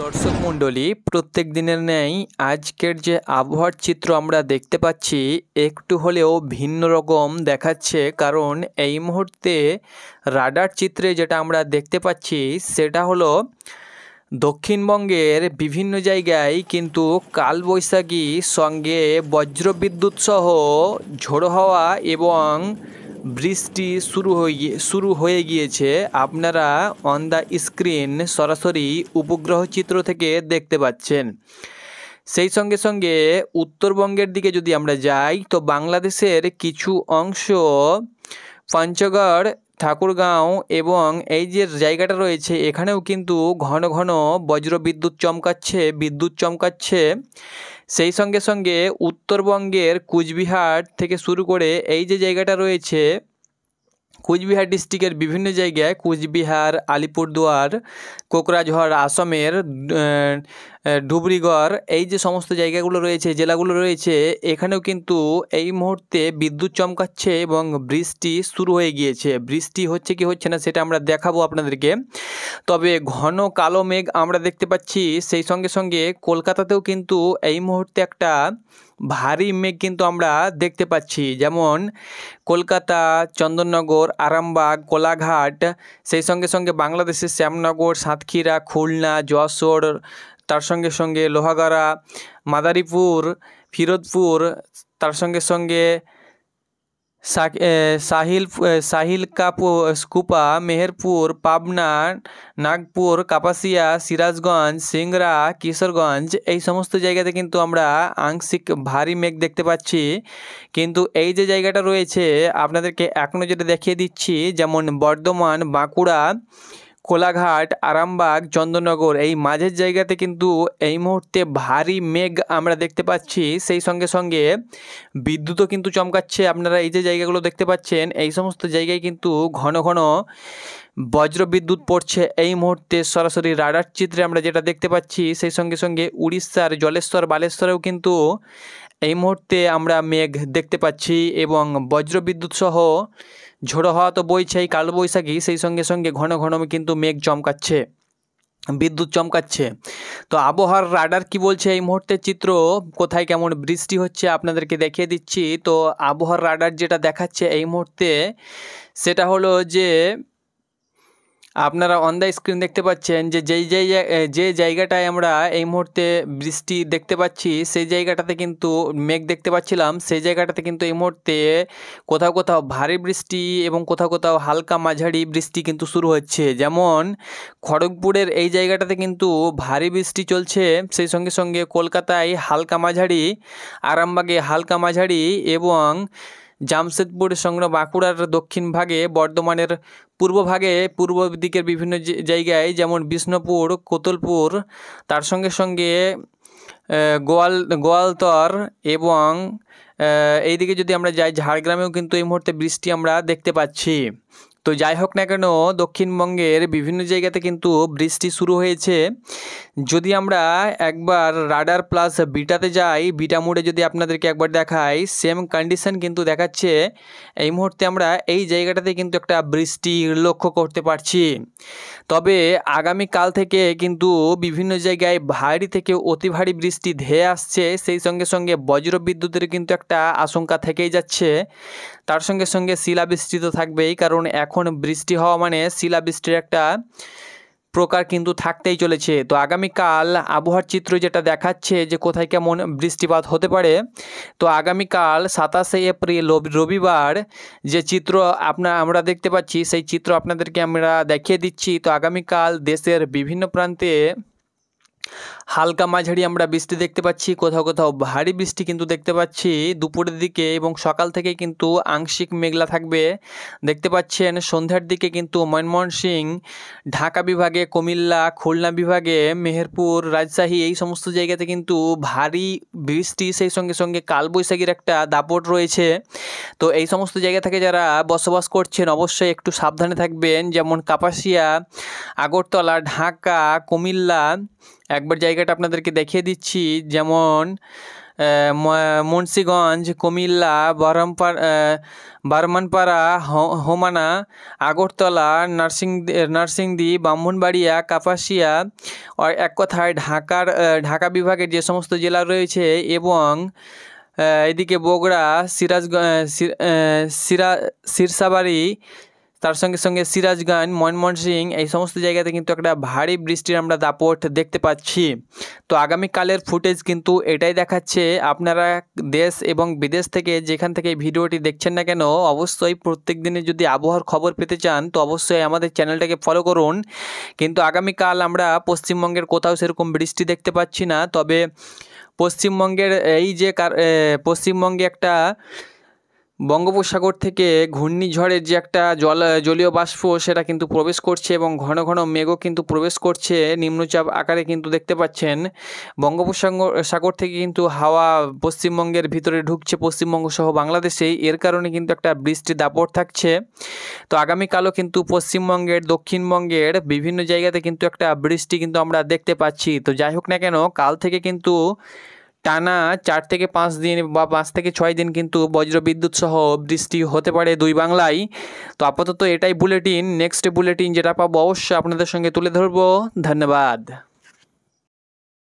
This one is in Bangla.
দর্শক মণ্ডলী, প্রত্যেক দিনের ন্যায় আজকের যে আবহাওয়ার চিত্র আমরা দেখতে পাচ্ছি একটু হলেও ভিন্ন রকম দেখাচ্ছে। কারণ এই মুহূর্তে রাডার চিত্রে যেটা আমরা দেখতে পাচ্ছি সেটা হলো দক্ষিণবঙ্গের বিভিন্ন জায়গায় কিন্তু কালবৈশাখী সঙ্গে বজ্রবিদ্যুৎ সহ ঝোড়ো হাওয়া এবং বৃষ্টি শুরু হয়ে গিয়েছে। আপনারা অন দ্য স্ক্রিন সরাসরি উপগ্রহ চিত্র থেকে দেখতে পাচ্ছেন। সেই সঙ্গে সঙ্গে উত্তরবঙ্গের দিকে যদি আমরা যাই তো বাংলাদেশের কিছু অংশ পঞ্চগড়, ঠাকুরগাঁও এবং এই যে জায়গাটা রয়েছে এখানেও কিন্তু ঘন ঘন বিদ্যুৎ চমকাচ্ছে। সেই সঙ্গে সঙ্গে উত্তরবঙ্গের কুচবিহার থেকে শুরু করে এই যে জায়গাটা রয়েছে কুচবিহার ডিস্ট্রিক্টের বিভিন্ন জায়গায়, কুচবিহার, আলিপুরদুয়ার, কোকরাঝড়, আসামের ধুবড়ীগড়, এই যে সমস্ত জায়গাগুলো রয়েছে, জেলাগুলো রয়েছে, এখানেও কিন্তু এই মুহূর্তে বিদ্যুৎ চমকাচ্ছে এবং বৃষ্টি শুরু হয়ে গিয়েছে। বৃষ্টি হচ্ছে কি হচ্ছে না সেটা আমরা দেখাবো আপনাদেরকে। তবে ঘন কালো মেঘ আমরা দেখতে পাচ্ছি। সেই সঙ্গে সঙ্গে কলকাতাতেও কিন্তু এই মুহূর্তে একটা ভারী মেঘ কিন্তু আমরা দেখতে পাচ্ছি। যেমন কলকাতা, চন্দননগর, আরামবাগ, কোলাঘাট, সেই সঙ্গে সঙ্গে বাংলাদেশের শ্যামনগর, সাতক্ষীরা, খুলনা, যশোর, তার সঙ্গে সঙ্গে লোহাগাড়া, মাদারীপুর, ফিরোজপুর, তার সঙ্গে সঙ্গে সাহিলকুপা, মেহেরপুর, পাবনা, নাগপুর, কাপাসিয়া, সিরাজগঞ্জ, সিংড়া, কিশোরগঞ্জ, এই সমস্ত জায়গাতে কিন্তু আমরা আংশিক ভারী মেঘ দেখতে পাচ্ছি। কিন্তু এই যে জায়গাটা রয়েছে আপনাদেরকে এক নজরে দেখিয়ে দিচ্ছি, যেমন বর্ধমান, বাঁকুড়া, কোলাঘাট, আরামবাগ, চন্দননগর, এই মাঝের জায়গাতে কিন্তু এই মুহূর্তে ভারী মেঘ আমরা দেখতে পাচ্ছি। সেই সঙ্গে সঙ্গে বিদ্যুৎও কিন্তু চমকাচ্ছে। আপনারা এই যে জায়গাগুলো দেখতে পাচ্ছেন এই সমস্ত জায়গায় কিন্তু ঘন ঘন বজ্রবিদ্যুৎ পড়ছে এই মুহূর্তে সরাসরি রাডার চিত্রে আমরা যেটা দেখতে পাচ্ছি। সেই সঙ্গে সঙ্গে উড়িষ্যার জলেশ্বর, বালেশ্বরেও কিন্তু এই মুহূর্তে আমরা মেঘ দেখতে পাচ্ছি এবং বজ্রবিদ্যুৎ সহ ঝোড়ো হাওয়া তো বইছে, এই কালবৈশাখী, সেই সঙ্গে সঙ্গে ঘন ঘন কিন্তু মেঘ চমকাচ্ছে, বিদ্যুৎ চমকাচ্ছে। তো আবহাওয়ার রাডার কি বলছে এই মুহূর্তের চিত্র, কোথায় কেমন বৃষ্টি হচ্ছে আপনাদেরকে দেখিয়ে দিচ্ছি। তো আবহাওয়ার রাডার যেটা দেখাচ্ছে এই মুহূর্তে সেটা হলো যে আপনারা অন দ্য স্ক্রিন দেখতে পাচ্ছেন যে জায়গাটায় আমরা এই মুহূর্তে বৃষ্টি দেখতে পাচ্ছি সেই জায়গাটাতে কিন্তু মেঘ দেখতে পাচ্ছিলাম। সেই জায়গাটাতে কিন্তু এই মুহূর্তে কোথাও কোথাও ভারী বৃষ্টি এবং কোথাও কোথাও হালকা মাঝারি বৃষ্টি কিন্তু শুরু হচ্ছে। যেমন খড়গপুরের এই জায়গাটাতে কিন্তু ভারী বৃষ্টি চলছে। সেই সঙ্গে সঙ্গে কলকাতায় হালকা মাঝারি, আরামবাগে হালকা মাঝারি এবং জামশেদপুর সংলগ্ন বাঁকুড়ার দক্ষিণ ভাগে, বর্ধমানের পূর্ব দিকের বিভিন্ন জায়গায় যেমন বিষ্ণুপুর, কোতুলপুর, তার সঙ্গে সঙ্গে গোয়ালতর এবং এইদিকে যদি আমরা যাই ঝাড়গ্রামেও কিন্তু এই মুহূর্তে বৃষ্টি আমরা দেখতে পাচ্ছি। তো যাই হোক না কেন দক্ষিণবঙ্গের বিভিন্ন জায়গাতে কিন্তু বৃষ্টি শুরু হয়েছে। যদি আমরা একবার রাডার প্লাস বিটাতে যাই, বিটা মোডে যদি আপনাদেরকে একবার দেখাই, সেম কন্ডিশন কিন্তু দেখাচ্ছে। এই মুহূর্তে আমরা এই জায়গাটাতে কিন্তু একটা বৃষ্টি লক্ষ্য করতে পারছি। তবে আগামীকাল থেকে কিন্তু বিভিন্ন জায়গায় ভারী থেকে অতি ভারী বৃষ্টি ধেয়ে আসছে। সেই সঙ্গে সঙ্গে বজ্রবিদ্যুতের কিন্তু একটা আশঙ্কা থেকেই যাচ্ছে। তার সঙ্গে সঙ্গে শিলাবৃষ্টি তো থাকবেই, কারণ এখন বৃষ্টি হওয়া মানে শিলাবৃষ্টির একটা প্রকার কিন্তু থাকতেই চলেছে। তো আগামীকাল আবহাওয়ার চিত্র যেটা দেখাচ্ছে যে কোথায় কেমন বৃষ্টিপাত হতে পারে। তো আগামীকাল 27শে এপ্রিল রবিবার যে চিত্র আমরা দেখতে পাচ্ছি সেই চিত্র আপনাদেরকে আমরা দেখিয়ে দিচ্ছি। তো আগামীকাল দেশের বিভিন্ন প্রান্তে হালকা মাঝারি আমরা বৃষ্টি দেখতে পাচ্ছি, কোথাও কোথাও ভারী বৃষ্টি কিন্তু দেখতে পাচ্ছি দুপুরের দিকে এবং সকাল থেকে কিন্তু আংশিক মেঘলা থাকবে। দেখতে পাচ্ছেন সন্ধ্যার দিকে কিন্তু ময়মনসিংহ, ঢাকা বিভাগে, কুমিল্লা, খুলনা বিভাগে, মেহেরপুর, রাজশাহী, এই সমস্ত জায়গাতে কিন্তু ভারী বৃষ্টি, সেই সঙ্গে সঙ্গে কালবৈশাখীর একটা দাপট রয়েছে। তো এই সমস্ত জায়গা থেকে যারা বসবাস করছেন অবশ্যই একটু সাবধানে থাকবেন। যেমন কাপাসিয়া, আগরতলা, ঢাকা, কুমিল্লা, একবার জায়গাটা আপনাদেরকে দেখিয়ে দিচ্ছি। যেমন মুন্সিগঞ্জ, কুমিল্লা, বারমানপাড়া, হোমানা, আগরতলা, নরসিংদী, ব্রাহ্মণবাড়িয়া, কাপাসিয়া, এক কথায় ঢাকা বিভাগের যে সমস্ত জেলা রয়েছে এবং এদিকে বগুড়া, সিরসাবাড়ি, তার সঙ্গে সঙ্গে সিরাজগঞ্জ, ময়মনসিংহ, এই সমস্ত জায়গাতে কিন্তু একটা ভারী বৃষ্টির আমরা দাপট দেখতে পাচ্ছি। তো আগামীকালের ফুটেজ কিন্তু এটাই দেখাচ্ছে। আপনারা দেশ এবং বিদেশ থেকে যেখান থেকে ভিডিওটি দেখছেন না কেন, অবশ্যই প্রত্যেক দিনে যদি আবহাওয়ার খবর পেতে চান তো অবশ্যই আমাদের চ্যানেলটাকে ফলো করুন। কিন্তু আগামীকাল আমরা পশ্চিমবঙ্গের কোথাও সেরকম বৃষ্টি দেখতে পাচ্ছি না। তবে পশ্চিমবঙ্গের পশ্চিমবঙ্গে একটা বঙ্গোপসাগর থেকে ঘূর্ণিঝড়ের যে একটা জলীয় বাষ্প সেটা কিন্তু প্রবেশ করছে এবং ঘন ঘন মেঘও কিন্তু প্রবেশ করছে নিম্নচাপ আকারে কিন্তু দেখতে পাচ্ছেন। বঙ্গোপসাগর থেকে কিন্তু হাওয়া পশ্চিমবঙ্গের ভিতরে ঢুকছে, পশ্চিমবঙ্গ সহ বাংলাদেশে, এর কারণে কিন্তু একটা বৃষ্টির দাপট থাকছে। তো আগামীকালও কিন্তু পশ্চিমবঙ্গের, দক্ষিণবঙ্গের বিভিন্ন জায়গাতে কিন্তু একটা বৃষ্টি কিন্তু আমরা দেখতে পাচ্ছি। তো যাই হোক না কেন, কাল থেকে কিন্তু টানা 4 থেকে 5 দিন বা 5 থেকে 6 দিন কিন্তু বজ্রবিদ্যুৎ সহ বৃষ্টি হতে পারে দুই বাংলায়। তো আপাতত এটাই বুলেটিন। নেক্সট বুলেটিন যেটা পাবো অবশ্যই আপনাদের সঙ্গে তুলে ধরবো। ধন্যবাদ।